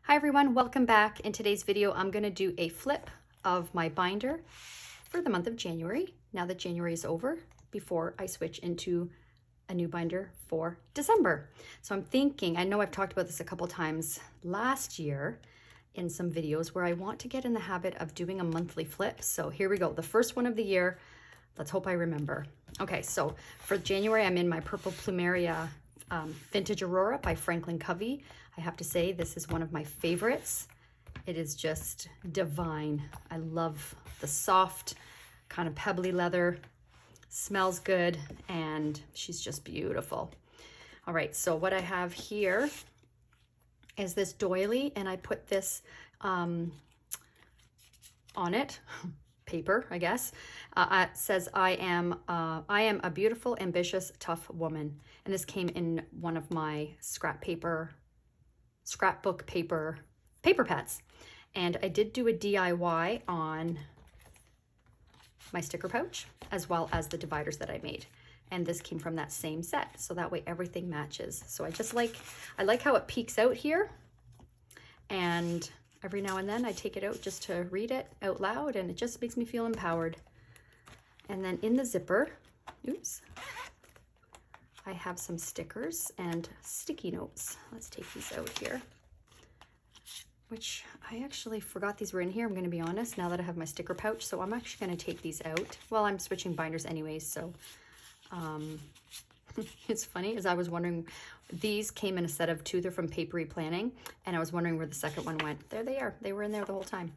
Hi everyone, welcome back. In today's video, I'm going to do a flip of my binder for the month of January, now that January is over, before I switch into a new binder for December. So I'm thinking, I know I've talked about this a couple times last year in some videos where I want to get in the habit of doing a monthly flip. So here we go, the first one of the year. Let's hope I remember. Okay, so for January, I'm in my purple Plumeria Vintage Aurora by Franklin Covey. I have to say, this is one of my favorites. It is just divine. I love the soft, kind of pebbly leather, smells good, and she's just beautiful. All right, so what I have here is this doily, and I put this on it. Paper, I guess. It says, I am a beautiful, ambitious, tough woman. And this came in one of my scrapbook paper pads. And I did do a DIY on my sticker pouch, as well as the dividers that I made. And this came from that same set. So that way everything matches. So I like how it peeks out here. And every now and then I take it out just to read it out loud, and it just makes me feel empowered. And then in the zipper, oops, I have some stickers and sticky notes. Let's take these out here, which I actually forgot these were in here, I'm gonna be honest, now that I have my sticker pouch. So I'm actually gonna take these out. Well, I'm switching binders anyways, so it's funny, as I was wondering, these came in a set of two. They're from Papery Planning, and I was wondering where the second one went. There they are. They were in there the whole time.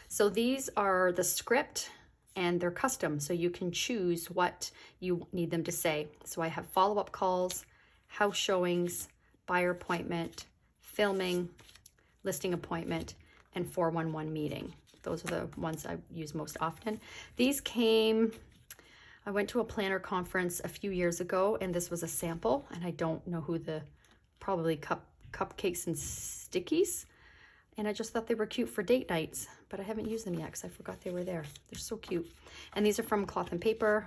So these are the script, and they're custom, so you can choose what you need them to say. So I have follow-up calls, house showings, buyer appointment, filming, listing appointment, and 411 meeting. Those are the ones I use most often. These came, I went to a planner conference a few years ago, and this was a sample, and I don't know who probably cupcakes and stickies. And I just thought they were cute for date nights, but I haven't used them yet because I forgot they were there. They're so cute. And these are from Cloth and Paper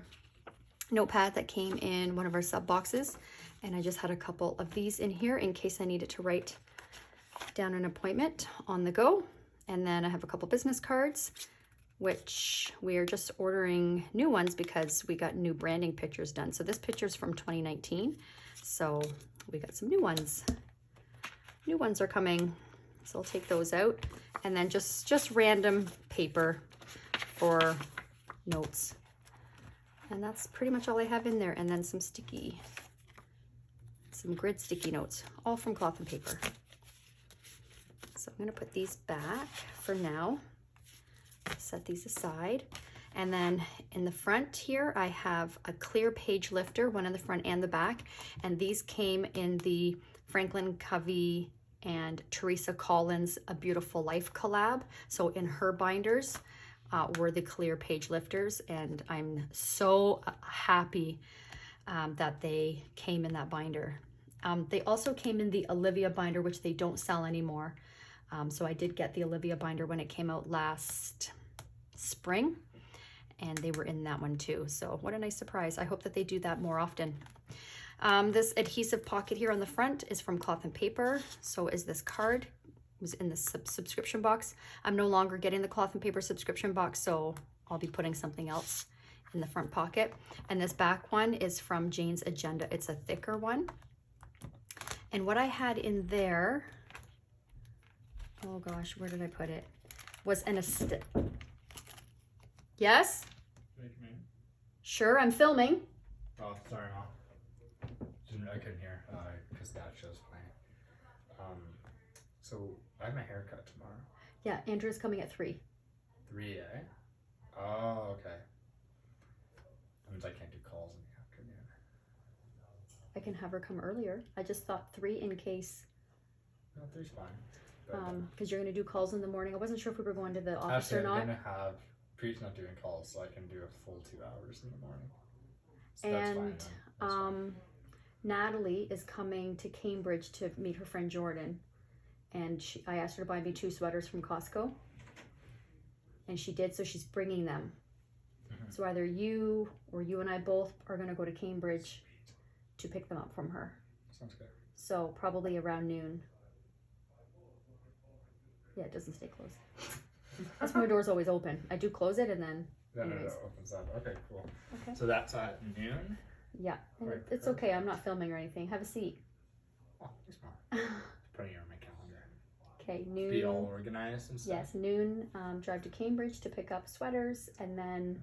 notepad that came in one of our sub boxes. And I just had a couple of these in here in case I needed to write down an appointment on the go. And then I have a couple business cards, which we are just ordering new ones because we got new branding pictures done. So this picture is from 2019. So we got some new ones. New ones are coming. So I'll take those out, and then just random paper for notes. And that's pretty much all I have in there. And then some grid sticky notes, all from Cloth and Paper. So I'm gonna put these back for now. Set these aside. And then in the front here, I have a clear page lifter, one in the front and the back. And these came in the Franklin Covey and Teresa Collins A Beautiful Life collab. So in her binders were the clear page lifters, and I'm so happy that they came in that binder. They also came in the Olivia binder, which they don't sell anymore. So I did get the Olivia binder when it came out last spring, and they were in that one too. So what a nice surprise. I hope that they do that more often. This adhesive pocket here on the front is from Cloth and Paper. So is this card. It was in the subscription box. I'm no longer getting the Cloth and Paper subscription box, so I'll be putting something else in the front pocket. And this back one is from Jane's Agenda. It's a thicker one. And what I had in there, oh gosh, where did I put it? Was an Yes? Sure, I'm filming. Oh, sorry, Mom. I couldn't hear because that show's playing. So I have my haircut tomorrow. Yeah, Andrew's coming at 3. 3, eh? Oh, okay. That means I can't do calls in the afternoon. I can have her come earlier. I just thought 3 in case. No, 3's fine. Because you're going to do calls in the morning. I wasn't sure if we were going to the office or not. I'm going to have Preet's not doing calls, so I can do a full 2 hours in the morning. So and that's fine. Natalie is coming to Cambridge to meet her friend Jordan, and I asked her to buy me 2 sweaters from Costco, and she did, so she's bringing them. So either you or you and I both are going to go to Cambridge to pick them up from her. Sounds good. So probably around noon. Yeah, it doesn't stay closed. That's why my door's always open. I do close it and then. Then it Anyways. opens up. Okay, cool. Okay. So that's at noon? Yeah, and Right, it's okay. I'm not filming or anything. Have a seat. Oh, it's not. Putting it on my calendar. Okay, noon. Be all organized and stuff. Yes, noon. Drive to Cambridge to pick up sweaters, and then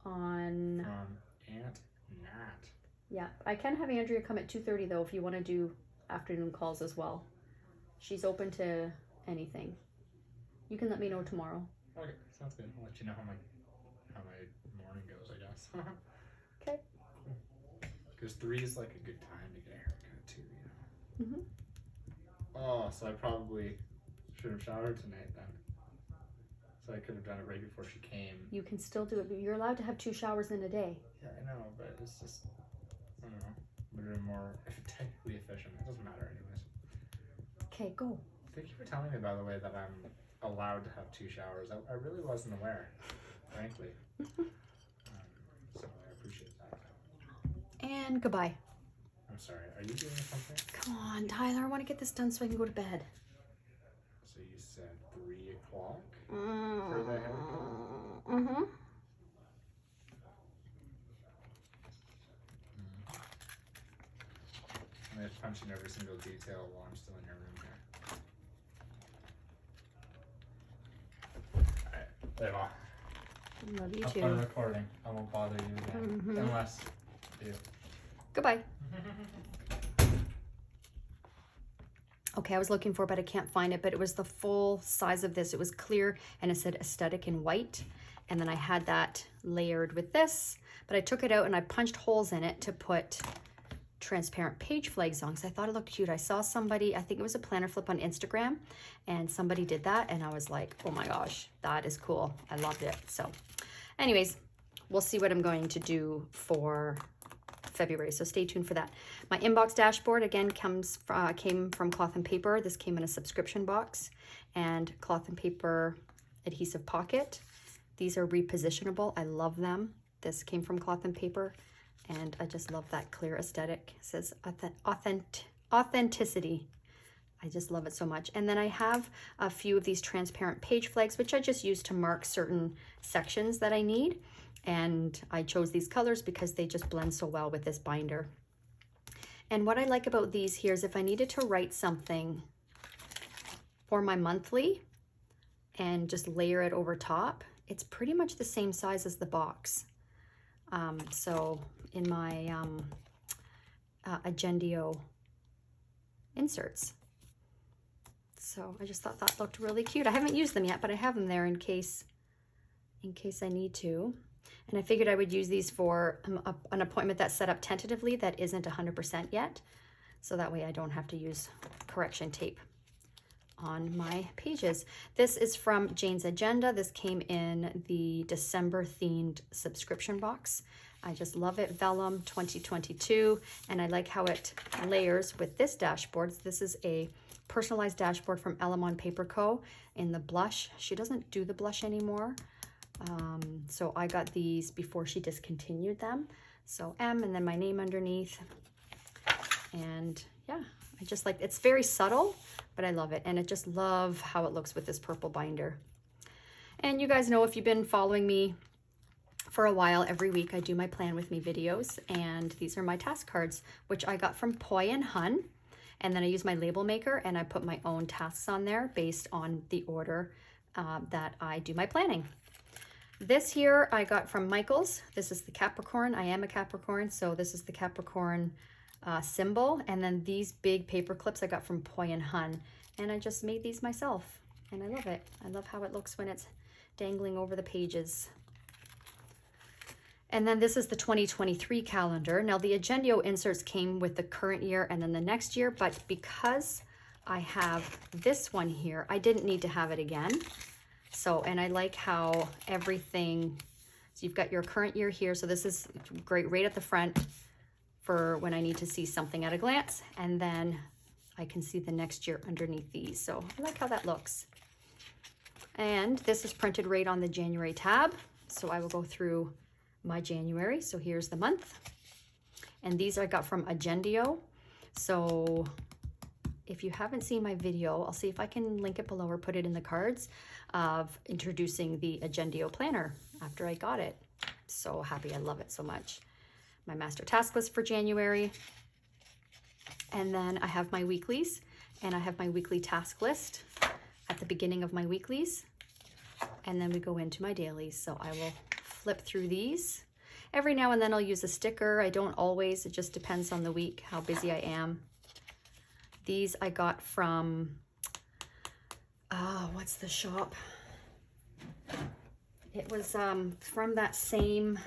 on. From Aunt Nat. Yeah, I can have Andrea come at 2:30 though if you want to do afternoon calls as well. She's open to anything. You can let me know tomorrow. Okay, sounds good. I'll let you know how my morning goes, I guess. Okay. Because 3 is like a good time to get a haircut too, you know. Mhm. Oh, so I probably should have showered tonight then. So I could have done it right before she came. You can still do it, but you're allowed to have 2 showers in a day. Yeah, I know, but it's just, I don't know, would have been more technically efficient. It doesn't matter anyways. Okay, go. Thank you for telling me, by the way, that I'm allowed to have 2 showers. I really wasn't aware, frankly. So I appreciate that. And goodbye. I'm sorry, are you doing something? Come on, Tyler. I want to get this done so I can go to bed. So you said 3 o'clock for the haircut? Mm-hmm. I'm going to punch in every single detail while I'm still in your room here. Alright, Love you I'll too. put a recording. I won't bother you again. Mhm. Unless you. Goodbye. Okay, I was looking for it, but I can't find it. But it was the full size of this. It was clear, and it said aesthetic in white. And then I had that layered with this. But I took it out, and I punched holes in it to put transparent page flags on, because I thought it looked cute. I saw somebody, I think it was a planner flip on Instagram, and somebody did that, and I was like, oh my gosh, that is cool. I loved it. So anyways, we'll see what I'm going to do for February, so stay tuned for that. My inbox dashboard again came from Cloth and Paper. This came in a subscription box, and Cloth and Paper adhesive pocket. These are repositionable. I love them. This came from Cloth and Paper, and I just love that clear aesthetic. It says authenticity. I just love it so much. And then I have a few of these transparent page flags, which I just use to mark certain sections that I need. And I chose these colors because they just blend so well with this binder. And what I like about these here is if I needed to write something for my monthly and just layer it over top, it's pretty much the same size as the box. So in my Agendio inserts. So I just thought that looked really cute. I haven't used them yet, but I have them there in case I need to. And I figured I would use these for an appointment that's set up tentatively that isn't 100% yet. So that way I don't have to use correction tape on my pages. This is from Jane's Agenda. This came in the December themed subscription box. I just love it. Vellum 2022. And I like how it layers with this dashboard. This is a personalized dashboard from Elamon Paper Co. in the blush. She doesn't do the blush anymore. So I got these before she discontinued them. So M and then my name underneath. And yeah, I just like, it's very subtle, but I love it. And I just love how it looks with this purple binder. And you guys know, if you've been following me for a while, every week I do my Plan With Me videos. And these are my task cards, which I got from Poi and Hun. And then I use my label maker and I put my own tasks on there based on the order that I do my planning. This here I got from Michaels. This is the Capricorn. I am a Capricorn, so this is the Capricorn symbol. And then these big paper clips I got from Poi and Hun. And I just made these myself. And I love it. I love how it looks when it's dangling over the pages. And then this is the 2023 calendar. Now the Agendio inserts came with the current year and then the next year, but because I have this one here, I didn't need to have it again. So, and I like how everything, so you've got your current year here. So this is great right at the front for when I need to see something at a glance. And then I can see the next year underneath these. So I like how that looks. And this is printed right on the January tab. So I will go through my January. So here's the month. And these I got from Agendio. So if you haven't seen my video, I'll see if I can link it below or put it in the cards of introducing the Agendio planner after I got it. So happy, I love it so much. My master task list for January. And then I have my weeklies, and I have my weekly task list at the beginning of my weeklies. And then we go into my dailies. So I will flip through these. Every now and then I'll use a sticker. I don't always, it just depends on the week, how busy I am. These I got from, what's the shop? It was from that same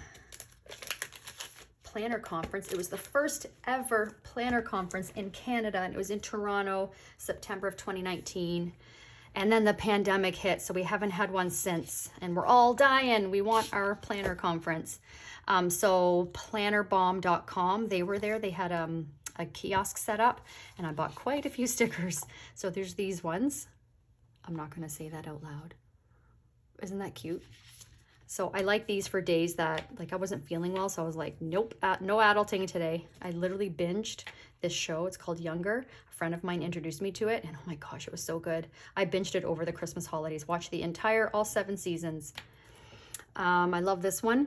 planner conference. It was the first ever planner conference in Canada, and it was in Toronto, September of 2019. And then the pandemic hit, so we haven't had one since. And we're all dying. We want our planner conference. So plannerbomb.com, they were there. They had a kiosk set up, and I bought quite a few stickers. So there's these ones. I'm not going to say that out loud. Isn't that cute? So I like these for days that, like, I wasn't feeling well, so I was like, nope, no adulting today. I literally binged this show. It's called Younger. A friend of mine introduced me to it, and oh my gosh, it was so good. I binged it over the Christmas holidays, watched the entire, all 7 seasons. I love this one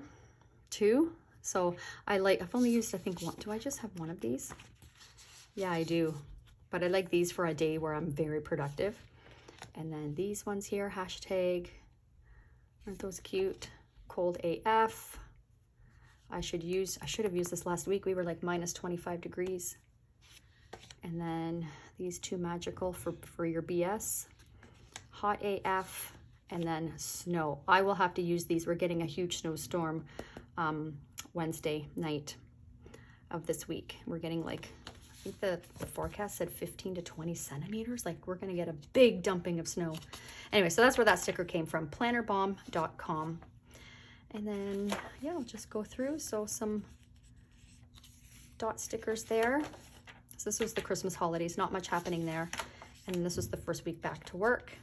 too. So I've only used, I think, one. Do I just have one of these? Yeah, I do. But I like these for a day where I'm very productive. And then these ones here, hashtag, aren't those cute? Cold AF. I should have used this last week. We were like minus 25 degrees. And then these 2 magical for your BS. Hot AF, and then snow. I will have to use these. We're getting a huge snowstorm Wednesday night of this week. We're getting like, I think the forecast said 15 to 20 centimeters. Like, we're gonna get a big dumping of snow. Anyway, so that's where that sticker came from, plannerbomb.com. And then, yeah, I'll just go through. So some dot stickers there. So this was the Christmas holidays, not much happening there. And this was the first week back to work.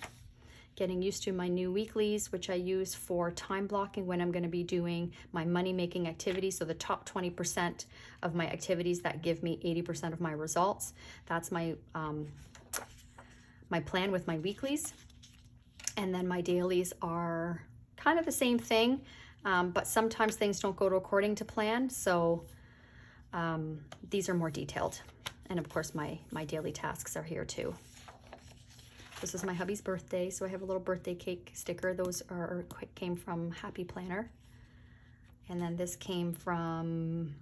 Getting used to my new weeklies, which I use for time blocking when I'm going to be doing my money-making activities. So the top 20% of my activities that give me 80% of my results. That's my my plan with my weeklies. And then my dailies are kind of the same thing, but sometimes things don't go according to plan. So these are more detailed. And of course, my daily tasks are here too. This is my hubby's birthday, so I have a little birthday cake sticker. Those came from Happy Planner. And then this came from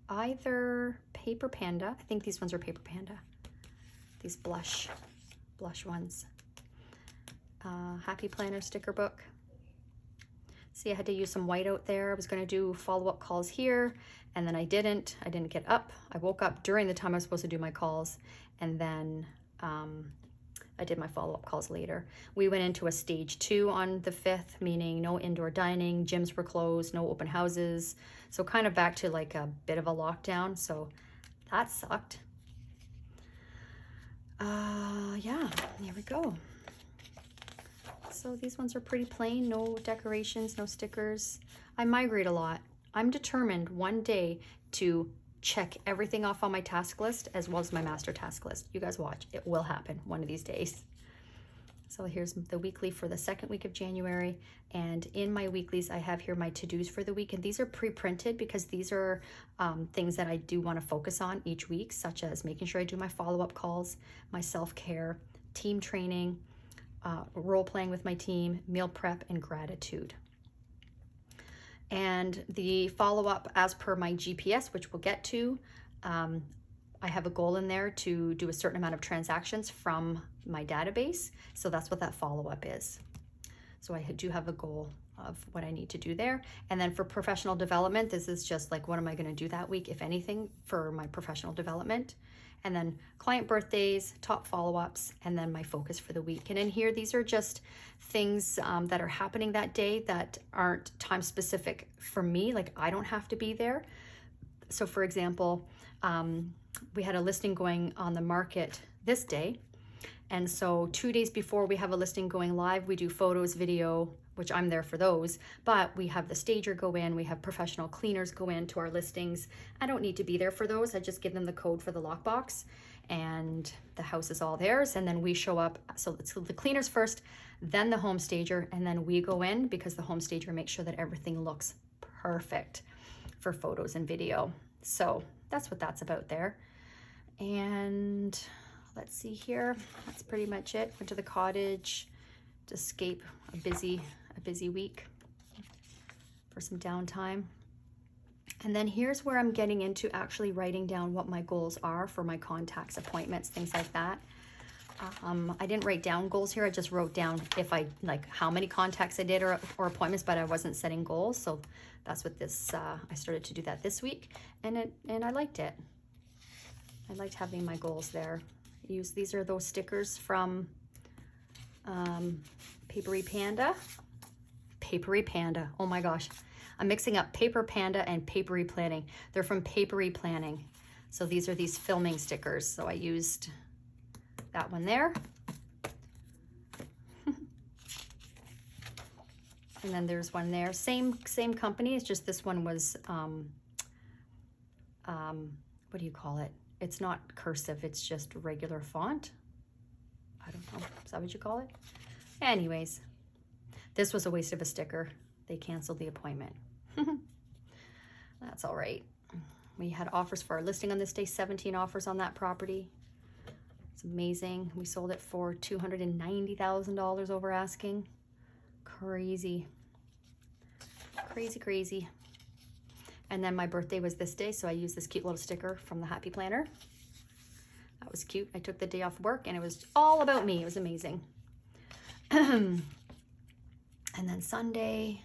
either Paper Panda. I think these ones are Paper Panda. These blush ones. Happy Planner sticker book. See, I had to use some white out there. I was going to do follow-up calls here, and then I didn't get up. I woke up during the time I was supposed to do my calls, and then I did my follow-up calls later. We went into a stage 2 on the 5th, meaning no indoor dining, gyms were closed, no open houses. So kind of back to like a bit of a lockdown. So that sucked. Yeah, here we go. So these ones are pretty plain, no decorations, no stickers. I migrate a lot. I'm determined one day to check everything off on my task list as well as my master task list. You guys watch, it will happen one of these days. So here's the weekly for the 2nd week of January. And in my weeklies, I have here my to-dos for the week. And these are pre-printed because these are things that I do want to focus on each week, such as making sure I do my follow-up calls, my self-care, team training, role-playing with my team, meal prep, and gratitude. And the follow-up as per my GPS, which we'll get to, I have a goal in there to do a certain amount of transactions from my database. So that's what that follow-up is. So I do have a goal of what I need to do there. And then for professional development, this is just like, what am I going to do that week, if anything, for my professional development. And then client birthdays, top follow-ups, and then my focus for the week. And in here, these are just things that are happening that day that aren't time specific for me. Like, I don't have to be there. So for example, we had a listing going on the market this day. And so 2 days before we have a listing going live, we do photos, video, which I'm there for those, but we have the stager go in, we have professional cleaners go into our listings. I don't need to be there for those. I just give them the code for the lockbox and the house is all theirs. And then we show up. So it's the cleaners first, then the home stager, and then we go in because the home stager makes sure that everything looks perfect for photos and video. So that's what that's about there. And let's see here. That's pretty much it. Went to the cottage to escape a busy week for some downtime. And then here's where I'm getting into actually writing down what my goals are for my contacts, appointments, things like that. I didn't write down goals here. I just wrote down if I like how many contacts I did or appointments, but I wasn't setting goals. So that's what this, I started to do that this week, and I liked it. I liked having my goals there. These are those stickers from Papery Panda. Papery Panda. Oh my gosh. I'm mixing up Paper Panda and Papery Planning. They're from Papery Planning. So these are these filming stickers. So I used that one there. And then there's one there. Same company. It's just this one was, what do you call it? It's not cursive. It's just regular font. I don't know. Is that what you call it? Anyways, this was a waste of a sticker. They canceled the appointment. That's all right. We had offers for our listing on this day, 17 offers on that property. It's amazing. We sold it for $290,000 over asking. Crazy. Crazy, crazy. And then my birthday was this day, so I used this cute little sticker from the Happy Planner. That was cute. I took the day off work and it was all about me. It was amazing. And then Sunday,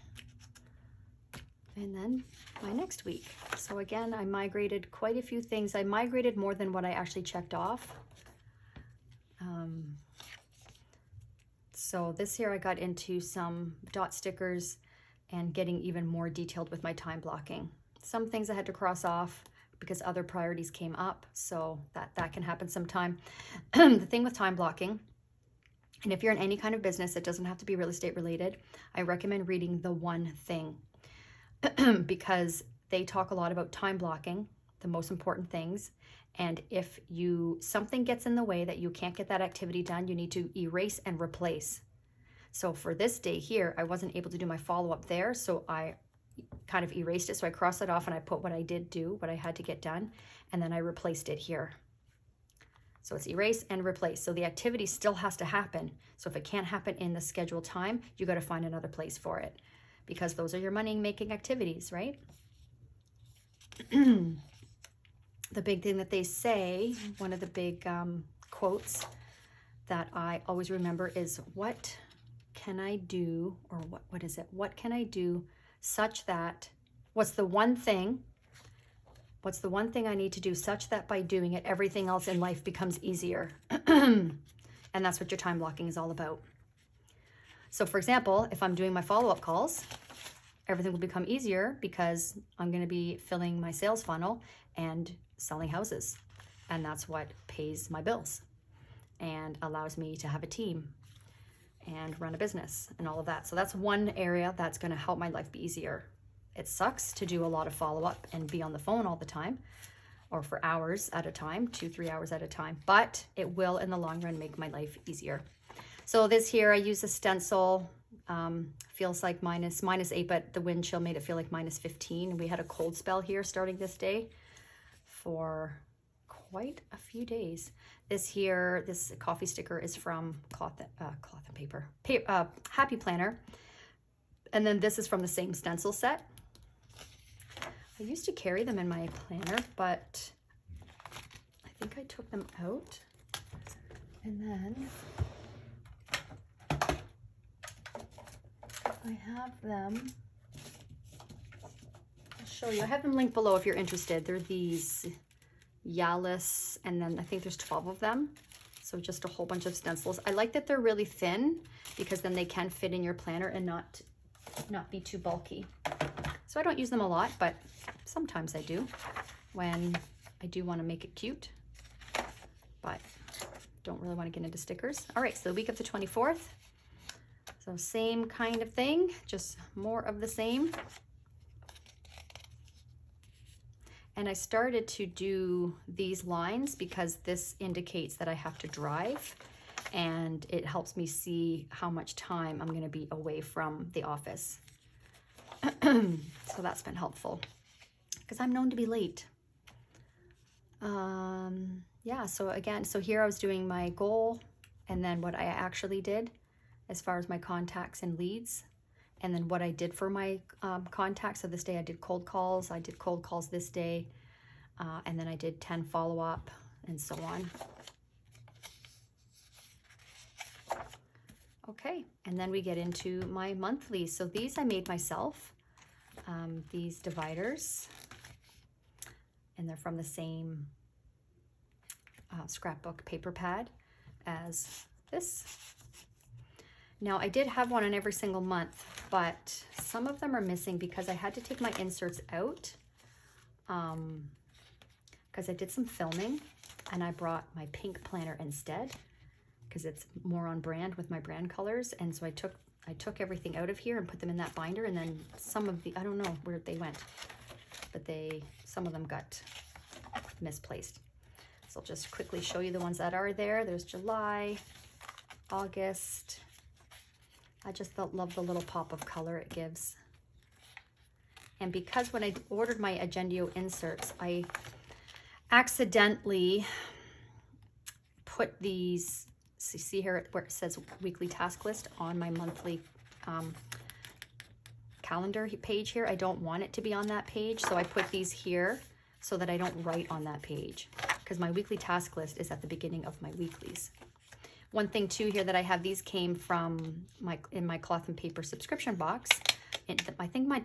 and then my next week. So again, I migrated quite a few things. I migrated more than what I actually checked off. So this year I got into some dot stickers and getting even more detailed with my time blocking. Some things I had to cross off because other priorities came up. So that can happen sometime. The thing with time blocking, and if you're in any kind of business, it doesn't have to be real estate related, I recommend reading The One Thing because they talk a lot about time blocking, the most important things. And if something gets in the way that you can't get that activity done, you need to erase and replace. So for this day here, I wasn't able to do my follow-up there. So I kind of erased it. So I crossed it off and I put what I did do, what I had to get done. And then I replaced it here. So it's erase and replace. So the activity still has to happen. So if it can't happen in the scheduled time, you got to find another place for it because those are your money-making activities, right? The big thing that they say, one of the big quotes that I always remember is, what can I do, or what is it? What can I do such that, what's the one thing I need to do such that by doing it, everything else in life becomes easier? And that's what your time blocking is all about. So for example, if I'm doing my follow-up calls, everything will become easier because I'm going to be filling my sales funnel and selling houses. And that's what pays my bills and allows me to have a team and run a business and all of that. So that's one area that's going to help my life be easier. It sucks to do a lot of follow-up and be on the phone all the time or for hours at a time, 2-3 hours at a time, but it will in the long run make my life easier. So this here, I use a stencil. Feels like minus 8, but the wind chill made it feel like minus 15. We had a cold spell here starting this day for quite a few days. This coffee sticker is from Cloth and Paper, Happy Planner. And then this is from the same stencil set. I used to carry them in my planner, but I think I took them out. And then I have them. I'll show you. I have them linked below if you're interested. They're these Yalis, and then I think there's 12 of them. So just a whole bunch of stencils. I like that they're really thin because then they can fit in your planner and not be too bulky. So I don't use them a lot, but sometimes I do when I do want to make it cute, but don't really want to get into stickers. All right, so the week of the 24th. So same kind of thing, just more of the same. And I started to do these lines because this indicates that I have to drive, and it helps me see how much time I'm going to be away from the office. So that's been helpful because I'm known to be late. Yeah, so again, so here I was doing my goal and then what I actually did as far as my contacts and leads, and then what I did for my contacts. So this day I did cold calls. I did cold calls this day, and then I did 10 follow-up and so on. Okay, and then we get into my monthly. So these I made myself, these dividers, and they're from the same scrapbook paper pad as this. Now I did have one on every single month, but some of them are missing because I had to take my inserts out because I did some filming and I brought my pink planner instead because it's more on brand with my brand colors. And so I took everything out of here and put them in that binder, and then some of the, I don't know where they went, but some of them got misplaced. So I'll just quickly show you the ones that are there. There's July, August. I just love the little pop of color it gives. And because when I ordered my Agendio inserts, I accidentally put these, see here where it says weekly task list on my monthly calendar page here. I don't want it to be on that page, so I put these here so that I don't write on that page, because my weekly task list is at the beginning of my weeklies. One thing too here that I have, these came from in my cloth and paper subscription box. I think my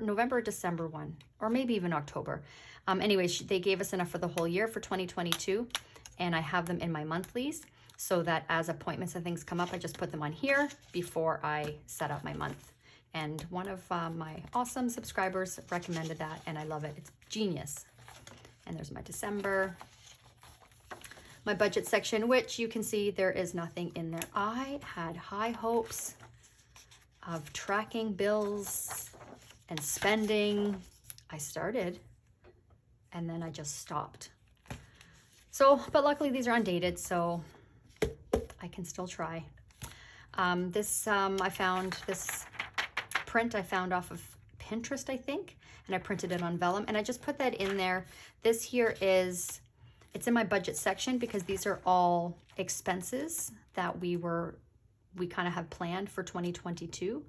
November, December one, or maybe even October. Anyways, they gave us enough for the whole year for 2022, and I have them in my monthlies so that as appointments and things come up, I just put them on here before I set up my month. And one of my awesome subscribers recommended that, and I love it. It's genius. And there's my December. My budget section, which you can see there is nothing in there. I had high hopes of tracking bills and spending. I started and then I just stopped. So, but luckily these are undated, so I can still try. I found this print I found off of Pinterest, I think, and I printed it on vellum and I just put that in there. This here is, it's in my budget section because these are all expenses that we kind of have planned for 2022.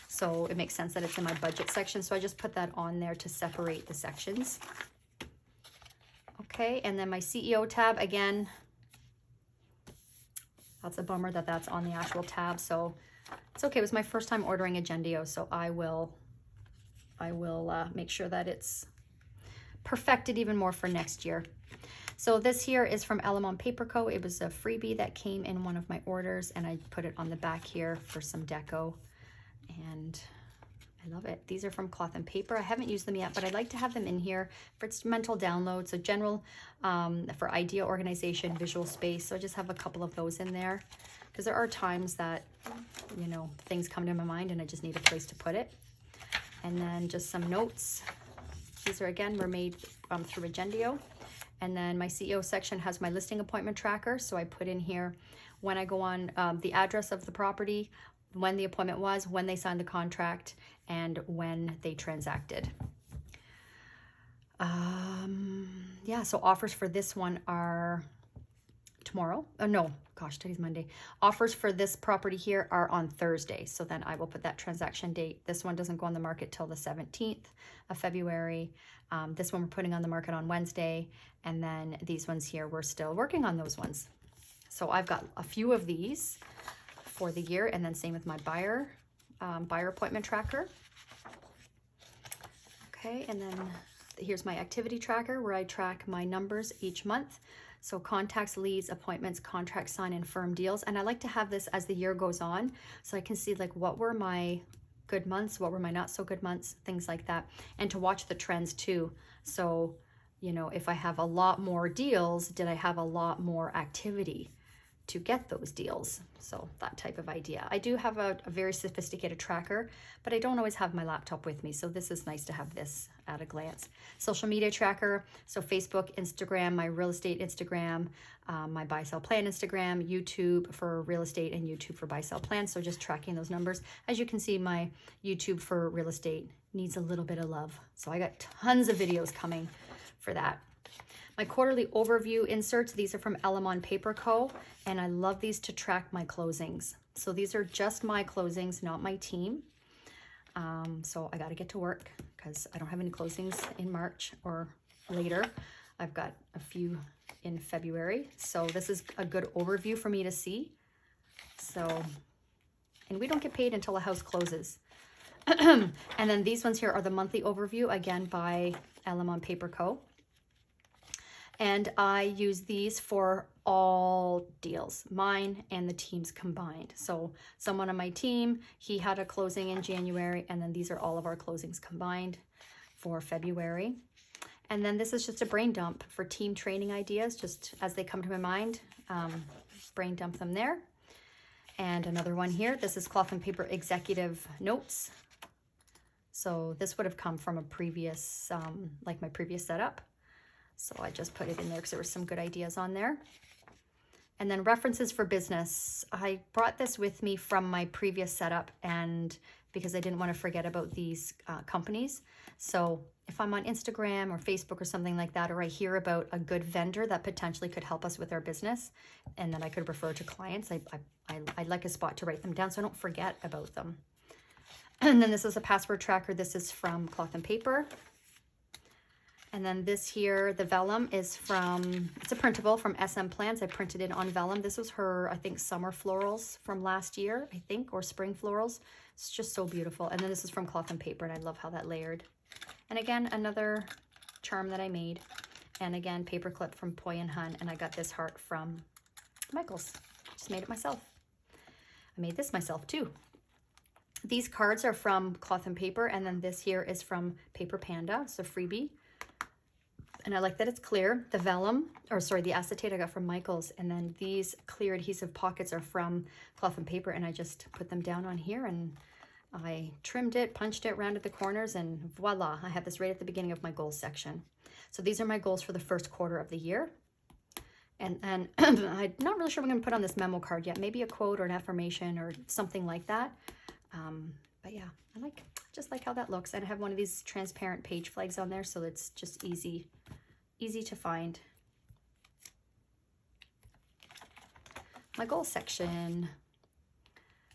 So it makes sense that it's in my budget section. So I just put that on there to separate the sections. Okay, and then my CEO tab, again, that's a bummer that that's on the actual tab. So it's okay. It was my first time ordering Agendio, so I will make sure that it's perfected even more for next year. So this here is from Element Paper Co. It was a freebie that came in one of my orders, and I put it on the back here for some deco, and I love it. These are from Cloth and Paper. I haven't used them yet, but I'd like to have them in here for its mental download. So general, for idea organization, visual space. So I just have a couple of those in there because there are times that, you know, things come to my mind and I just need a place to put it. And then just some notes. These are, again, were made through Agendio. And then my CEO section has my listing appointment tracker. So I put in here when I go on the address of the property, when the appointment was, when they signed the contract, and when they transacted. Yeah, so offers for this one are tomorrow. Oh no, gosh, today's Monday. Offers for this property here are on Thursday. So then I will put that transaction date. This one doesn't go on the market till the 17th of February. This one we're putting on the market on Wednesday. And then these ones here, we're still working on those ones. So I've got a few of these for the year, and then same with my buyer appointment tracker. Okay, and then here's my activity tracker where I track my numbers each month. So contacts, leads, appointments, contract sign, and firm deals. And I like to have this as the year goes on so I can see like what were my good months, what were my not so good months, things like that. And to watch the trends too. So, you know, if I have a lot more deals, did I have a lot more activity? to get those deals. So that type of idea. I do have a very sophisticated tracker, but I don't always have my laptop with me. So this is nice to have this at a glance. Social media tracker. So Facebook, Instagram, my real estate Instagram, my buy sell plan Instagram, YouTube for real estate, and YouTube for buy sell plan. So just tracking those numbers. As you can see, my YouTube for real estate needs a little bit of love. So I got tons of videos coming for that. My quarterly overview inserts, these are from Elamon Paper Co. And I love these to track my closings. So these are just my closings, not my team. So I got to get to work because I don't have any closings in March or later. I've got a few in February. So this is a good overview for me to see. So, and we don't get paid until a house closes. And then these ones here are the monthly overview, again, by Elamon Paper Co. And I use these for all deals, mine and the team's combined. So someone on my team, he had a closing in January, and then these are all of our closings combined for February. And then this is just a brain dump for team training ideas, just as they come to my mind, brain dump them there. And another one here, this is cloth and paper executive notes. So this would have come from a previous, like my previous setup. So I just put it in there because there were some good ideas on there. And then references for business. I brought this with me from my previous setup, and because I didn't want to forget about these companies. So if I'm on Instagram or Facebook or something like that, or I hear about a good vendor that potentially could help us with our business and that I could refer to clients, I'd like a spot to write them down so I don't forget about them. And then this is a password tracker. This is from Cloth and Paper. And then this here, the vellum is from, it's a printable from SM Plans. I printed it on vellum. This was her, I think, summer florals from last year, I think, or spring florals. It's just so beautiful. And then this is from Cloth and Paper, and I love how that layered. And again, another charm that I made. And again, paper clip from Poi and Hun. And I got this heart from Michael's. Just made it myself. I made this myself too. These cards are from Cloth and Paper, and then this here is from Paper Panda. It's a freebie. And I like that it's clear. The vellum, or sorry, the acetate I got from Michael's. And then these clear adhesive pockets are from Cloth and Paper. And I just put them down on here and I trimmed it, punched it, rounded the corners, and voila, I have this right at the beginning of my goals section. So these are my goals for the first quarter of the year. And I'm not really sure what I'm gonna put on this memo card yet. Maybe a quote or an affirmation or something like that. But yeah, I just like how that looks. And I have one of these transparent page flags on there, so it's just easy to find. My goal section.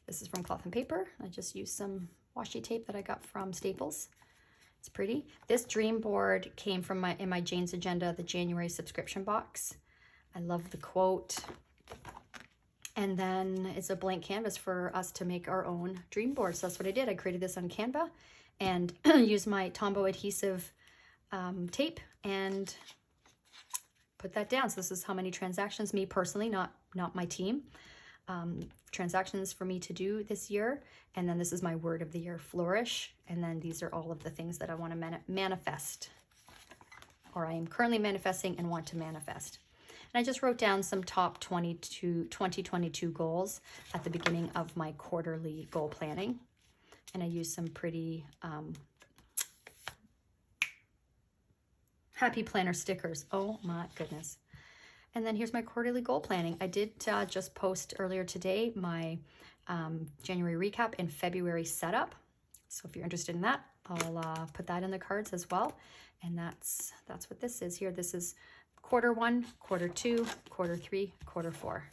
This is from Cloth and Paper. I just used some washi tape that I got from Staples. It's pretty. This dream board came from in my Jane's Agenda, the January subscription box. I love the quote. And then it's a blank canvas for us to make our own dream board. So that's what I did. I created this on Canva and used my Tombow adhesive tape and put that down. So this is how many transactions, me personally, not my team, transactions for me to do this year. And then this is my word of the year, flourish. And then these are all of the things that I want to manifest, or I am currently manifesting and want to manifest. And I just wrote down some top 2022 goals at the beginning of my quarterly goal planning. And I used some pretty Happy Planner stickers. Oh my goodness. And then here's my quarterly goal planning. I did just post earlier today my January recap and February setup. So if you're interested in that, I'll put that in the cards as well. And that's what this is here. This is quarter 1, quarter 2, quarter 3, quarter 4.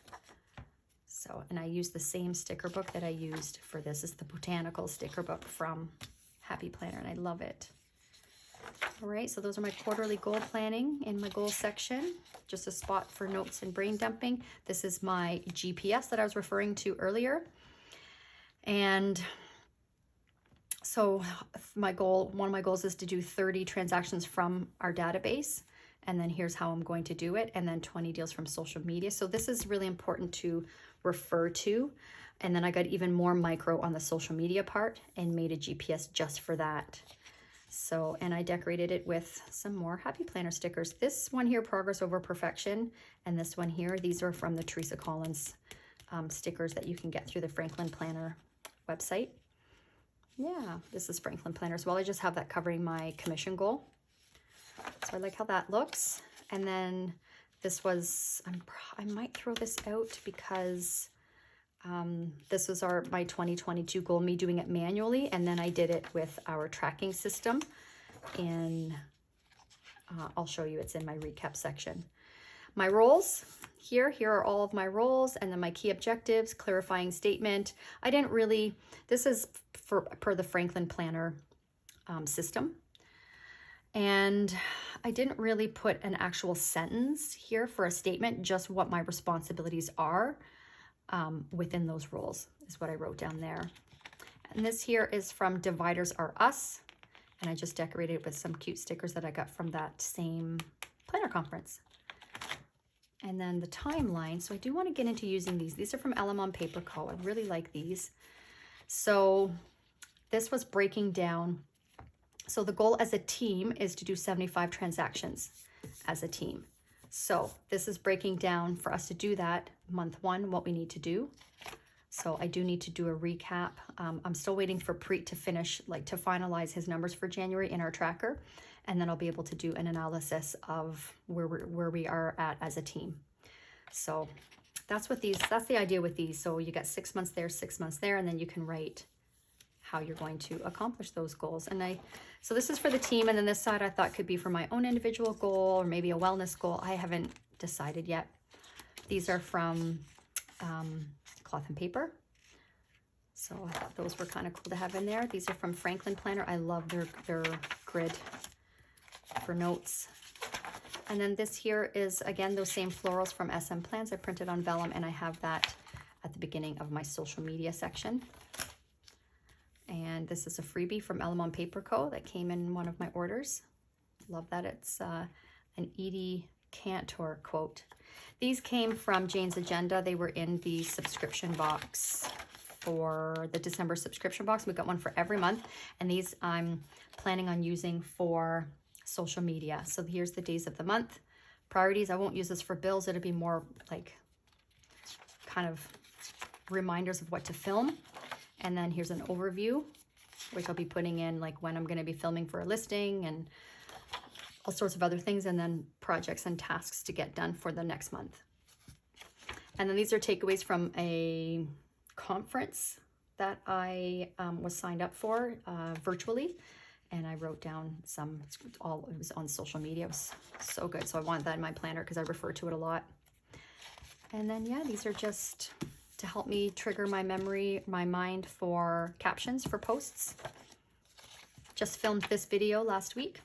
So, and I used the same sticker book that I used for this. It's the botanical sticker book from Happy Planner, and I love it. All right, so those are my quarterly goal planning in my goal section. Just a spot for notes and brain dumping. This is my GPS that I was referring to earlier. And so one of my goals is to do 30 transactions from our database. And then here's how I'm going to do it. And then 20 deals from social media. So this is really important to refer to. And then I got even more micro on the social media part and made a GPS just for that. So, and I decorated it with some more Happy Planner stickers. This one here, Progress Over Perfection, and this one here, these are from the Teresa Collins stickers that you can get through the Franklin Planner website. Yeah, this is Franklin Planner as well. I just have that covering my commission goal. So I like how that looks. And then this was, I might throw this out because this was my 2022 goal, me doing it manually, and then I did it with our tracking system. And I'll show you, it's in my recap section. My roles, here are all of my roles, and then my key objectives, clarifying statement. I didn't really, this is per the Franklin Planner system. And I didn't really put an actual sentence here for a statement, just what my responsibilities are within those roles is what I wrote down there. And this here is from Dividers Are Us. And I just decorated it with some cute stickers that I got from that same planner conference. And then the timeline. So I do want to get into using these. These are from Element Paper Co. I really like these. So this was breaking down. So the goal as a team is to do 75 transactions as a team. So this is breaking down for us to do that month 1, what we need to do. So I do need to do a recap. I'm still waiting for Preet to finish, to finalize his numbers for January in our tracker. And then I'll be able to do an analysis of where we are at as a team. So that's the idea with these. So you got 6 months there, 6 months there, and then you can write how you're going to accomplish those goals. And so this is for the team, and then this side I thought could be for my own individual goal or maybe a wellness goal. I haven't decided yet. These are from Cloth and Paper. So I thought those were kind of cool to have in there. These are from Franklin Planner. I love their grid for notes. And then this here is, again, those same florals from SM Plans. I printed on vellum, and I have that at the beginning of my social media section. And this is a freebie from Element Paper Co. that came in one of my orders. Love that. It's an Edie Cantor quote. These came from Jane's Agenda. They were in the subscription box for the December subscription box. We got one for every month. And these I'm planning on using for social media. So here's the days of the month. Priorities, I won't use this for bills. It'll be more like kind of reminders of what to film. And then here's an overview, which I'll be putting in like when I'm going to be filming for a listing and all sorts of other things, and then projects and tasks to get done for the next month. And then these are takeaways from a conference that I was signed up for virtually. And I wrote down it was on social media. It was so good. So I want that in my planner because I refer to it a lot. And then, yeah, these are just to help me trigger my memory, my mind for captions for posts. Just filmed this video last week.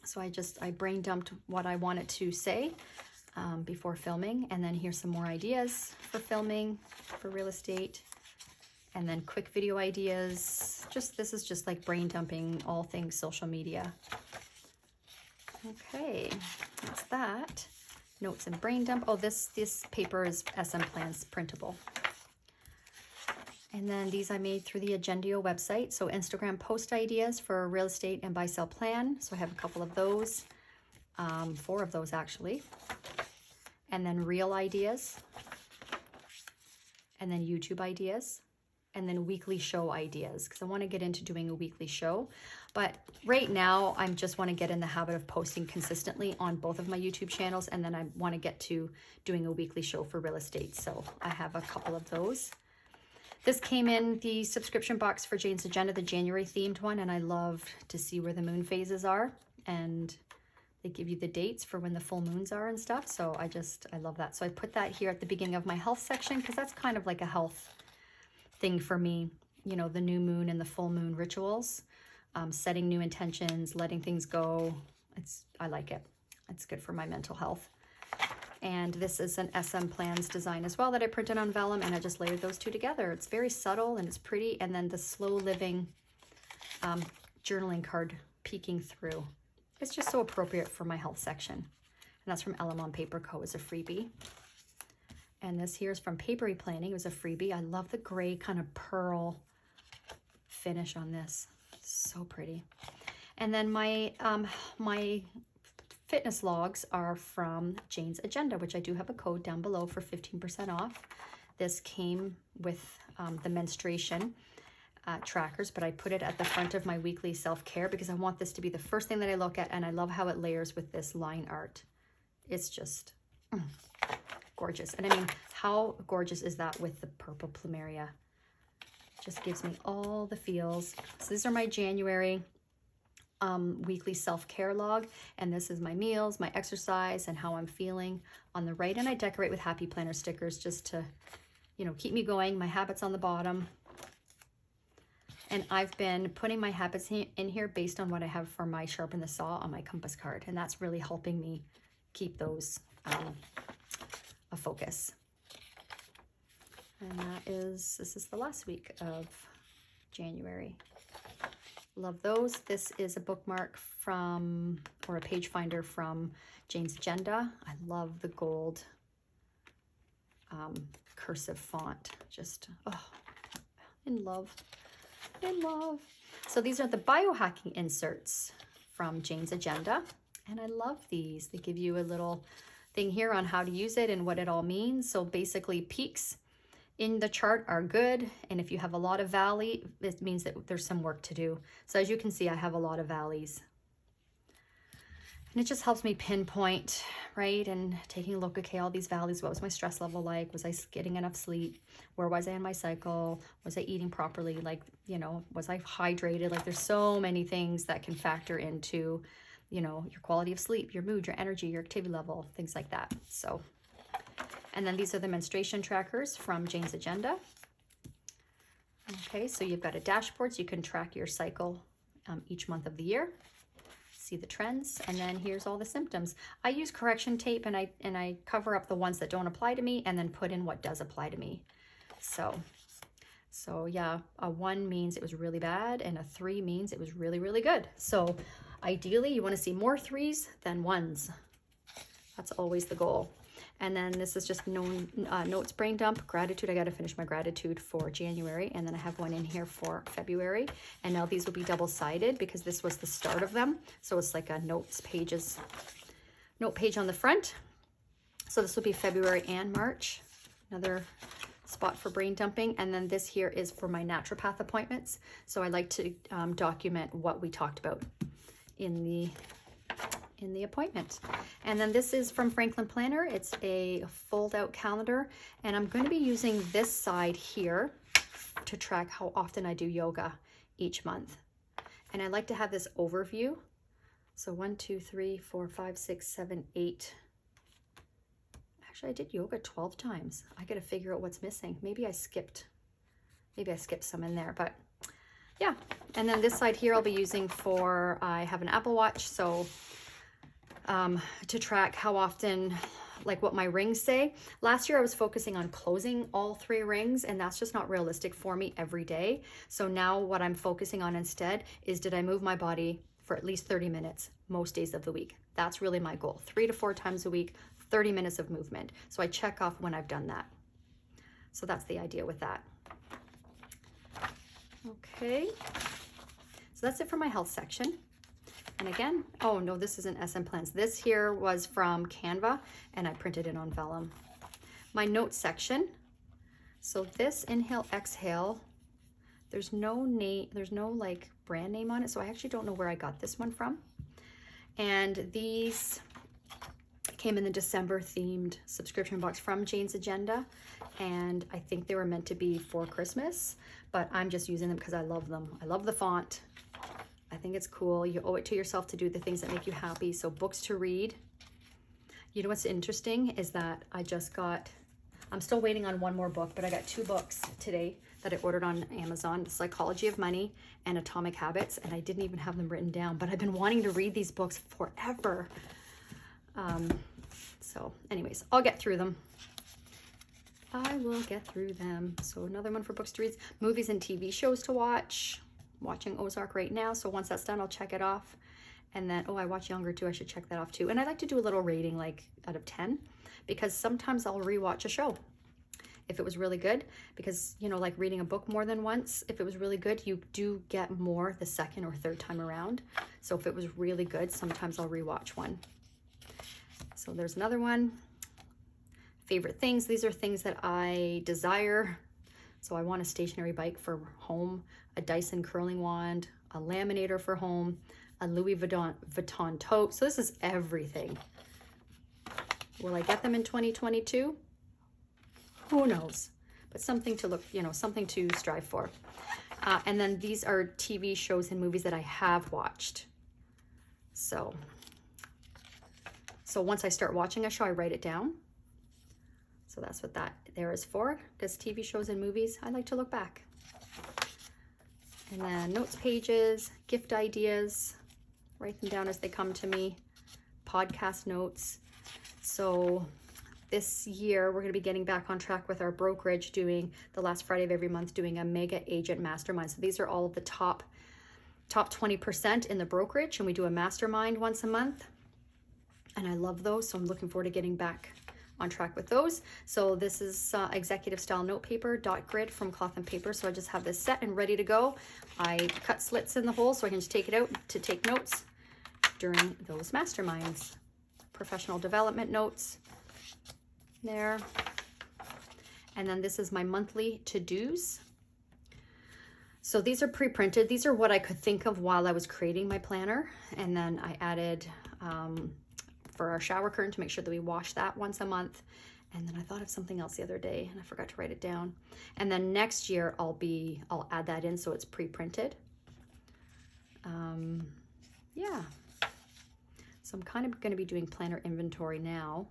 So I brain dumped what I wanted to say before filming. And then here's some more ideas for filming, for real estate. And then quick video ideas. This is just like brain dumping all things social media. Okay, that's that. Notes and brain dump. Oh, this paper is SM Plans printable. And then these I made through the Agendio website. So Instagram post ideas for real estate and buy sell plan. So I have a couple of those, 4 of those actually. And then reel ideas. And then YouTube ideas. And then weekly show ideas, because I want to get into doing a weekly show. But right now, I just want to get in the habit of posting consistently on both of my YouTube channels, and then I want to get to doing a weekly show for real estate. So I have a couple of those. This came in the subscription box for Jane's Agenda, the January themed one, and I love to see where the moon phases are, and they give you the dates for when the full moons are and stuff. So I love that. So I put that here at the beginning of my health section, because that's kind of like a health thing for me, the new moon and the full moon rituals, setting new intentions, letting things go. I like it. It's good for my mental health. And this is an SM Plans design as well that I printed on vellum, and I just layered those two together. It's very subtle and it's pretty. And then the slow living journaling card peeking through. It's just so appropriate for my health section. And that's from Element Paper Co. as a freebie. And this here is from Papery Planning. It was a freebie. I love the gray kind of pearl finish on this. So pretty. And then my my fitness logs are from Jane's Agenda, which I do have a code down below for 15% off. This came with the menstruation trackers, but I put it at the front of my weekly self-care because I want this to be the first thing that I look at, and I love how it layers with this line art. It's just gorgeous. And I mean, how gorgeous is that with the purple Plumeria? Just gives me all the feels. So these are my January weekly self-care log, and this is my meals, my exercise, and how I'm feeling on the right. And I decorate with happy planner stickers just to, you know, keep me going. My habits on the bottom. And I've been putting my habits in here based on what I have for my sharpen the saw on my compass card, and that's really helping me keep those a focus. And this is the last week of January. Love those. This is a bookmark from, or a page finder from Jane's Agenda. I love the gold cursive font. Just, oh, in love. In love. So these are the biohacking inserts from Jane's Agenda, and I love these. They give you a little thing here on how to use it and what it all means. So basically, peaks in the chart are good, and if you have a lot of valley, it means that there's some work to do. So as you can see, I have a lot of valleys, and it just helps me pinpoint, right? And taking a look, okay, all these valleys, what was my stress level like? Was I getting enough sleep? Where was I in my cycle? Was I eating properly? Like, you know, was I hydrated? Like, there's so many things that can factor into, you know, your quality of sleep, your mood, your energy, your activity level, things like that. So, and then these are the menstruation trackers from Jane's Agenda. Okay, so you've got a dashboard so you can track your cycle each month of the year. See the trends, and then here's all the symptoms. I use correction tape, and I cover up the ones that don't apply to me and then put in what does apply to me. So yeah, a 1 means it was really bad, and a 3 means it was really, really good. So ideally you want to see more 3s than 1s. That's always the goal. And then this is just notes brain dump, gratitude. I got to finish my gratitude for January, and then I have one in here for February. And now these will be double-sided because this was the start of them. So it's like a note page on the front. So this will be February and March. Another spot for brain dumping. And then this here is for my naturopath appointments. So I like to document what we talked about in the appointment. And then this is from Franklin Planner. It's a fold out calendar, and I'm going to be using this side here to track how often I do yoga each month. And I like to have this overview. So 1, 2, 3, 4, 5, 6, 7, 8. Actually, I did yoga 12 times. I got to figure out what's missing. Maybe I skipped some in there, but yeah. And then this side here I'll be using for, I have an Apple Watch, so to track how often, like what my rings say. Last year I was focusing on closing all 3 rings, and that's just not realistic for me every day. So now what I'm focusing on instead is, did I move my body for at least 30 minutes most days of the week? That's really my goal. 3 to 4 times a week, 30 minutes of movement. So I check off when I've done that. So that's the idea with that. Okay, so that's it for my health section. And again, oh no, this isn't SM Plans. This here was from Canva, and I printed it on vellum. My notes section. So this inhale, exhale, there's no name, there's no like brand name on it. So I actually don't know where I got this one from. And these came in the December themed subscription box from Jane's Agenda. And I think they were meant to be for Christmas, but I'm just using them because I love them. I love the font. I think it's cool. You owe it to yourself to do the things that make you happy. So books to read. You know what's interesting is that I'm still waiting on one more book, but I got 2 books today that I ordered on Amazon, Psychology of Money and Atomic Habits, and I didn't even have them written down, but I've been wanting to read these books forever. So anyways, I'll get through them. I will get through them. So another one for books to read, movies and TV shows to watch. Watching Ozark right now, so once that's done I'll check it off. And then, oh, I watch Younger too, I should check that off too. And I like to do a little rating, like out of 10, because sometimes I'll rewatch a show if it was really good, because, you know, like reading a book more than once, if it was really good, you do get more the second or third time around. So if it was really good, sometimes I'll rewatch one. So there's another one. Favorite things. These are things that I desire. So I want a stationary bike for home, a Dyson curling wand, a laminator for home, a Louis Vuitton tote. So this is everything. Will I get them in 2022? Who knows? But something to look, you know, something to strive for. And then these are TV shows and movies that I have watched. So once I start watching a show, I write it down. So that's what that there is for, because TV shows and movies, I like to look back. And then notes pages, gift ideas, write them down as they come to me, podcast notes. So this year, we're going to be getting back on track with our brokerage, doing the last Friday of every month, doing a mega agent mastermind. So these are all of the top 20% in the brokerage, and we do a mastermind once a month. And I love those, so I'm looking forward to getting back on track with those. So this is executive style note paper, dot grid from Cloth and Paper. So I just have this set and ready to go. I cut slits in the hole so I can just take it out to take notes during those masterminds. Professional development notes there. And then this is my monthly to-dos. So these are pre-printed. These are what I could think of while I was creating my planner. And then I added for our shower curtain to make sure that we wash that once a month. And then I thought of something else the other day and I forgot to write it down. And then next year I'll add that in so it's pre-printed. Yeah. So I'm kind of going to be doing planner inventory now,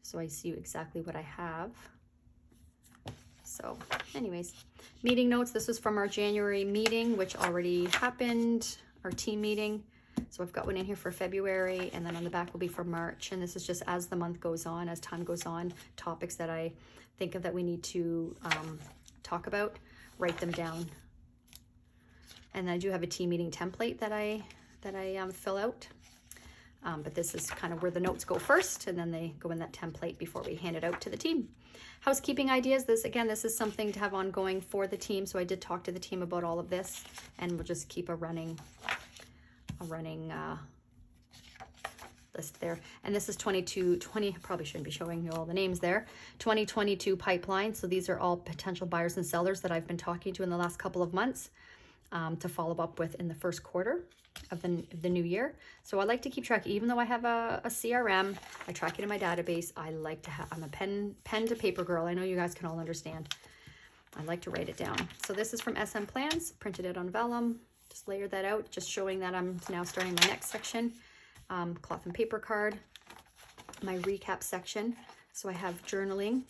so I see exactly what I have. So anyways, meeting notes. This was from our January meeting, which already happened, our team meeting. So I've got one in here for February, and then on the back will be for March. And this is just as the month goes on, as time goes on, topics that I think of that we need to talk about, write them down. And I do have a team meeting template that I fill out. But this is kind of where the notes go first, and then they go in that template before we hand it out to the team. Housekeeping ideas. This is something to have ongoing for the team. So I did talk to the team about all of this, and we'll just keep a running list there. And this is 20, probably shouldn't be showing you all the names there. 2022 pipeline. So these are all potential buyers and sellers that I've been talking to in the last couple of months to follow up with in the first quarter of the new year. So I like to keep track, even though I have a CRM, I track it in my database. I like to have, I'm a pen to paper girl. I know you guys can all understand. I like to write it down. So this is from SM Plans, printed it on vellum, just layered that out, just showing that I'm now starting my next section. Cloth and paper card, my recap section. So I have journaling.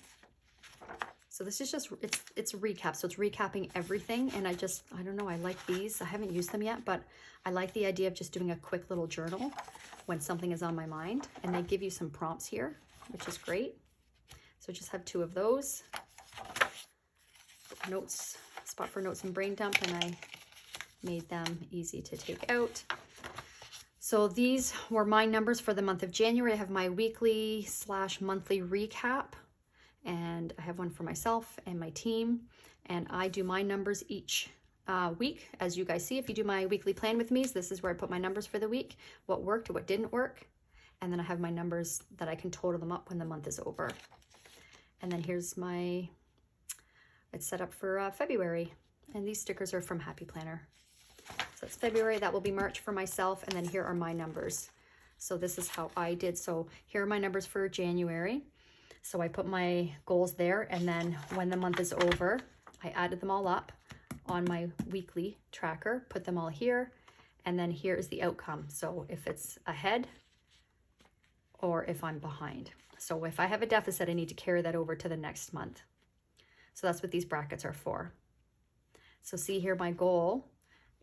So this is just, it's a recap. So it's recapping everything. And I don't know, I like these. I haven't used them yet, but I like the idea of just doing a quick little journal when something is on my mind. And they give you some prompts here, which is great. So just have 2 of those. Notes, spot for notes and brain dump, and I made them easy to take out. So these were my numbers for the month of January. I have my weekly/monthly recap. And I have one for myself and my team, and I do my numbers each week. As you guys see, if you do my weekly plan with me, so this is where I put my numbers for the week, what worked, what didn't work, and then I have my numbers that I can total them up when the month is over. And then here's it's set up for February, and these stickers are from Happy Planner. So it's February, that will be March for myself, and then here are my numbers. So this is how I did. So here are my numbers for January. So I put my goals there, and then when the month is over, I added them all up on my weekly tracker, put them all here, and then here is the outcome. So if it's ahead or if I'm behind. So if I have a deficit, I need to carry that over to the next month. So that's what these brackets are for. So see here, my goal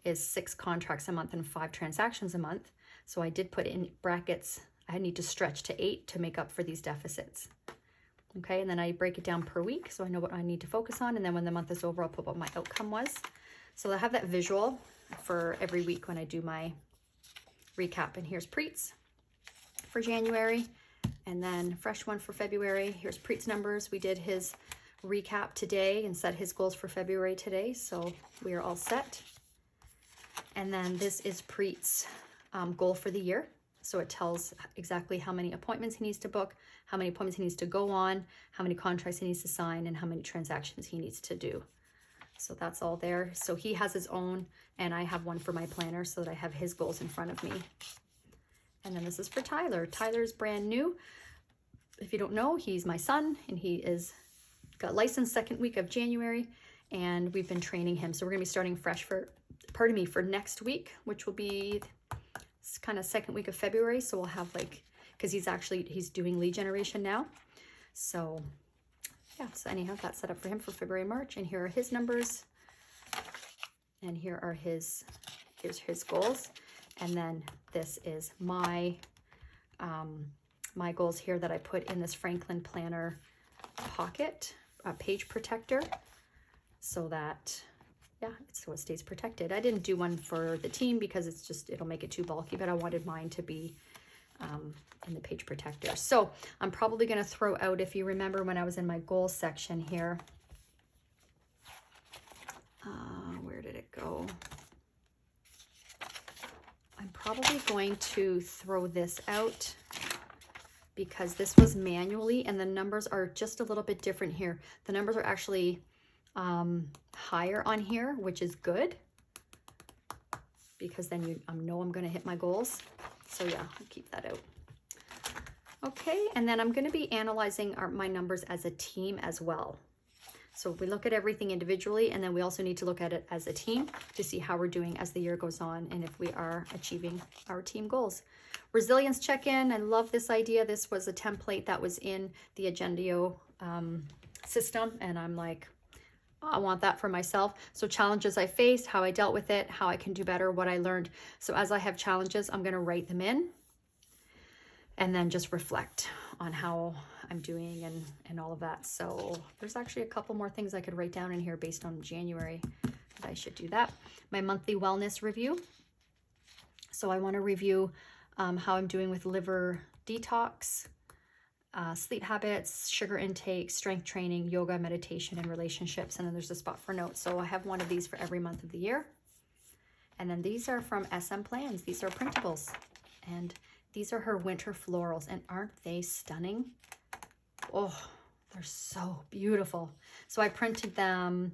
is 6 contracts a month and 5 transactions a month. So I did put in brackets, I need to stretch to 8 to make up for these deficits. Okay, and then I break it down per week so I know what I need to focus on, and then when the month is over, I'll put what my outcome was. So I have that visual for every week when I do my recap. And here's Preet's for January, and then fresh one for February. Here's Preet's numbers. We did his recap today and set his goals for February today. So we are all set. And then this is Preet's goal for the year. So it tells exactly how many appointments he needs to book, how many appointments he needs to go on, how many contracts he needs to sign, and how many transactions he needs to do. So that's all there. So he has his own, and I have one for my planner so that I have his goals in front of me. And then this is for Tyler. Tyler's brand new. If you don't know, he's my son, and he got licensed second week of January, and we've been training him. So we're gonna be starting fresh for next week, which will be kind of second week of February. So we'll have because he's doing lead generation now. So yeah, so anyhow, that's set up for him for February, March, and here are his numbers, and here are here's his goals, and then this is my my goals here that I put in this Franklin Planner pocket page protector, so that so it stays protected. I didn't do one for the team because it'll make it too bulky, but I wanted mine to be in the page protector. So I'm probably going to throw out, if you remember when I was in my goals section here, where did it go? I'm probably going to throw this out because this was manually and the numbers are just a little bit different here. The numbers are actually higher on here, which is good because then I know I'm going to hit my goals. So yeah, I'll keep that out. Okay, and then I'm going to be analyzing my numbers as a team as well. So we look at everything individually, and then we also need to look at it as a team to see how we're doing as the year goes on and if we are achieving our team goals. Resilience check-in, I love this idea. This was a template that was in the Agendio system, and I'm like, I want that for myself. So challenges I faced, how I dealt with it, how I can do better, what I learned. So as I have challenges, I'm going to write them in and then just reflect on how I'm doing and all of that. So there's actually a couple more things I could write down in here based on January, but I should do that. My monthly wellness review. So I want to review how I'm doing with liver detox, sleep habits, sugar intake, strength training, yoga, meditation, and relationships. And then there's a spot for notes. So I have one of these for every month of the year. And then these are from SM Plans. These are printables. And these are her winter florals. And aren't they stunning? Oh, they're so beautiful. So I printed them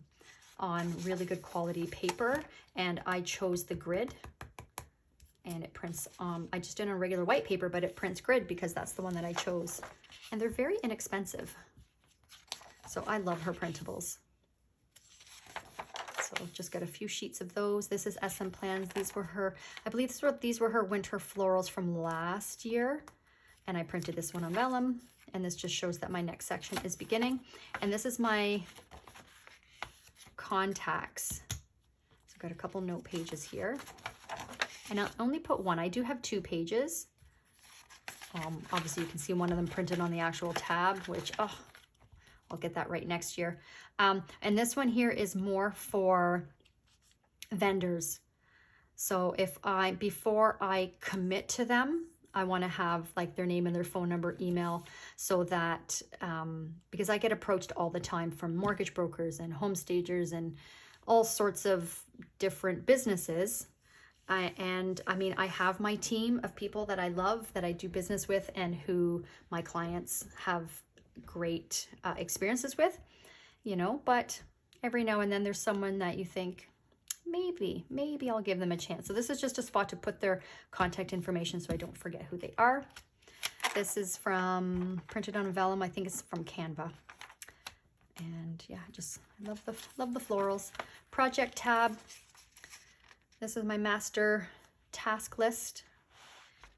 on really good quality paper, and I chose the grid. And it prints, I just did it on regular white paper, but it prints grid because that's the one that I chose. And they're very inexpensive. So I love her printables. So just got a few sheets of those. This is SM Plans. These were her, I believe these were her winter florals from last year. And I printed this one on vellum. And this just shows that my next section is beginning. And this is my contacts. So I've got a couple note pages here. And I'll only put one. I do have 2 pages. Obviously you can see one of them printed on the actual tab, which, oh, I'll get that right next year. And this one here is more for vendors. So before I commit to them, I want to have like their name and their phone number, email, so that, because I get approached all the time from mortgage brokers and home stagers and all sorts of different businesses. And I mean, I have my team of people that I love, that I do business with, and who my clients have great experiences with, you know, but every now and then there's someone that you think, maybe I'll give them a chance. So this is just a spot to put their contact information so I don't forget who they are. This is printed on vellum. I think it's from Canva. And yeah, I love the florals. Project tab. This is my master task list.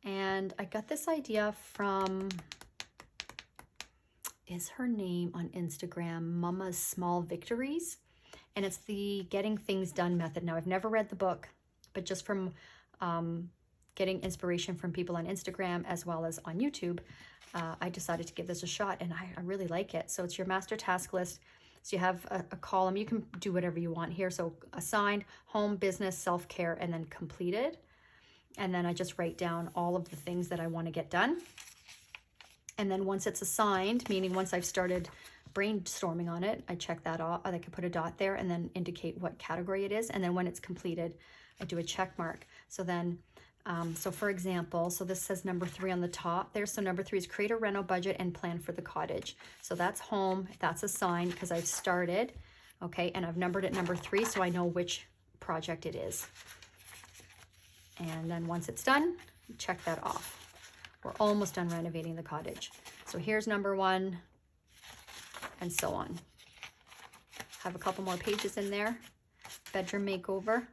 And I got this idea from, is her name on Instagram, Mama's Small Victories? And it's the Getting Things Done method. Now, I've never read the book, but just from getting inspiration from people on Instagram as well as on YouTube, I decided to give this a shot, and I really like it. So it's your master task list. So you have a column. You can do whatever you want here. So assigned, home, business, self-care, and then completed. And then I just write down all of the things that I want to get done. And then once it's assigned, meaning once I've started brainstorming on it, I check that off. I could put a dot there and then indicate what category it is. And then when it's completed, I do a check mark. So then, so for example, so this says number 3 on the top there. So number 3 is create a rental budget and plan for the cottage. So that's home. That's assigned because I've started. Okay. And I've numbered it number 3, so I know which project it is. And then once it's done, check that off. We're almost done renovating the cottage. So here's number 1 and so on. Have a couple more pages in there. Bedroom makeover.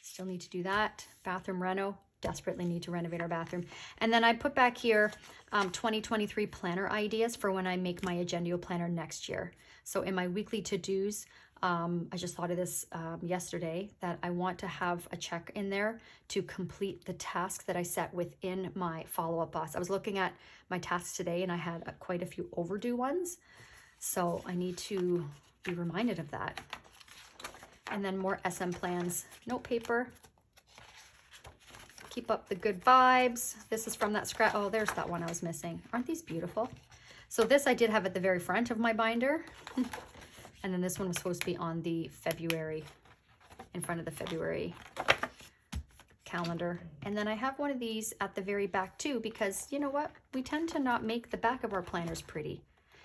Still need to do that. Bathroom reno. Desperately need to renovate our bathroom. And then I put back here 2023 planner ideas for when I make my agenda planner next year. So in my weekly to-dos, I just thought of this yesterday, that I want to have a check in there to complete the tasks that I set within my follow-up box. I was looking at my tasks today and I had quite a few overdue ones. So I need to be reminded of that. And then more SM plans, note paper. Keep up the good vibes. This is from that scrap. Oh, there's that one I was missing. Aren't these beautiful? So this I did have at the very front of my binder. And then this one was supposed to be on the February, in front of the February calendar. And then I have one of these at the very back too, because you know what? We tend to not make the back of our planners pretty.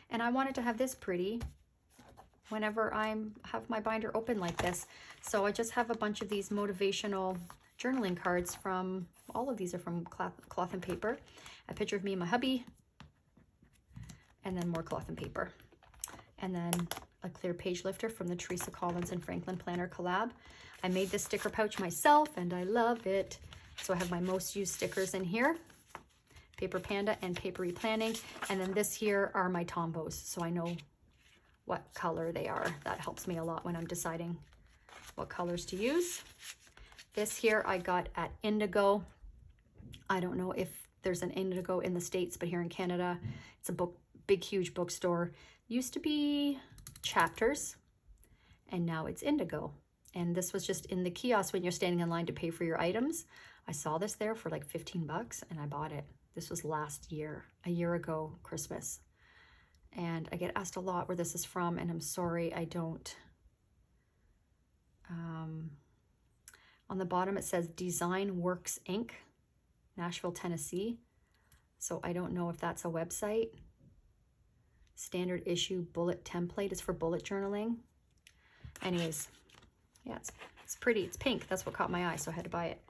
And I wanted to have this pretty whenever I have my binder open like this. So I just have a bunch of these motivational journaling cards from, all of these are from cloth and paper. A picture of me and my hubby. And then more cloth and paper. And then a clear page lifter from the Teresa Collins and Franklin Planner collab. I made this sticker pouch myself and I love it. So I have my most used stickers in here. Paper Panda and Papery Planning. And then this here are my Tombos. So I know what color they are. That helps me a lot when I'm deciding what colors to use. This here I got at Indigo. I don't know if there's an Indigo in the States, but here in Canada, it's a big, huge bookstore. Used to be Chapters, and now it's Indigo. And this was just in the kiosk when you're standing in line to pay for your items. I saw this there for like 15 bucks and I bought it. This was last year, a year ago, Christmas. And I get asked a lot where this is from, and I'm sorry, I don't. On the bottom it says Design Works Inc., Nashville, Tennessee. So I don't know if that's a website. Standard issue bullet template is for bullet journaling. Anyways, yeah, it's pretty. It's pink. That's what caught my eye, so I had to buy it.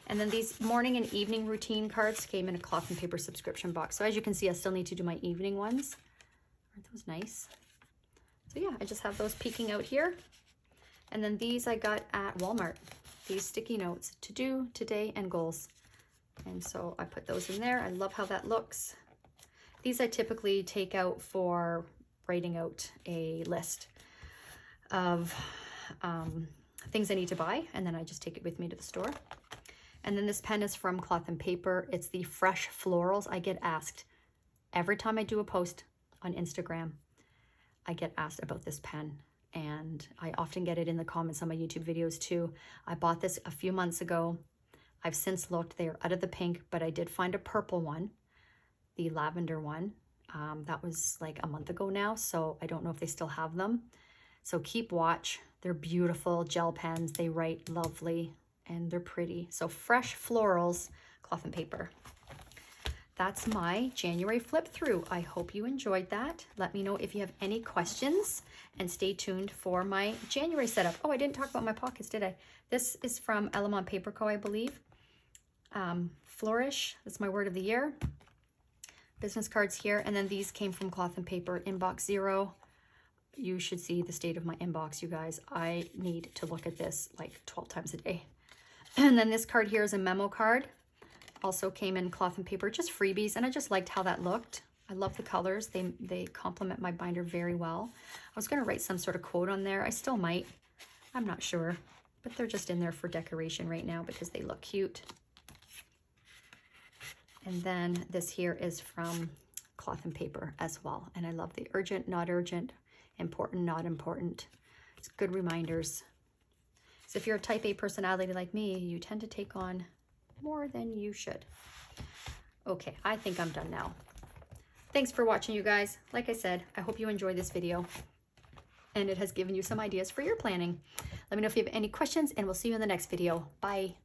And then these morning and evening routine cards came in a cloth and paper subscription box. So as you can see, I still need to do my evening ones. Aren't those nice? So yeah, I just have those peeking out here. And then these I got at Walmart. These sticky notes, to do, today, and goals. And so I put those in there. I love how that looks. These I typically take out for writing out a list of things I need to buy, and then I just take it with me to the store. And then this pen is from Cloth and Paper. It's the Fresh Florals. I get asked every time I do a post on Instagram, I get asked about this pen, and I often get it in the comments on my YouTube videos too. I bought this a few months ago. I've since looked, they are out of the pink, but I did find a purple one, the lavender one. That was like a month ago now, so I don't know if they still have them. So keep watch. They're beautiful gel pens. They write lovely and they're pretty. So Fresh Florals, Cloth and Paper. That's my January flip through. I hope you enjoyed that. Let me know if you have any questions, and stay tuned for my January setup. Oh, I didn't talk about my pockets, did I? This is from Element Paper Co., I believe. Flourish, that's my word of the year. Business cards here, and then these came from Cloth and Paper, Inbox 0. You should see the state of my inbox, you guys. I need to look at this like 12 times a day. And then this card here is a memo card. Also came in Cloth and Paper, just freebies, and I just liked how that looked. I love the colors. They complement my binder very well. I was going to write some sort of quote on there. I still might. I'm not sure, but they're just in there for decoration right now because they look cute. And then this here is from Cloth and Paper as well. And I love the urgent, not urgent, important, not important. It's good reminders. So if you're a type A personality like me, you tend to take on more than you should. Okay, I think I'm done now. Thanks for watching, you guys. Like I said, I hope you enjoyed this video and it has given you some ideas for your planning. Let me know if you have any questions, and we'll see you in the next video. Bye.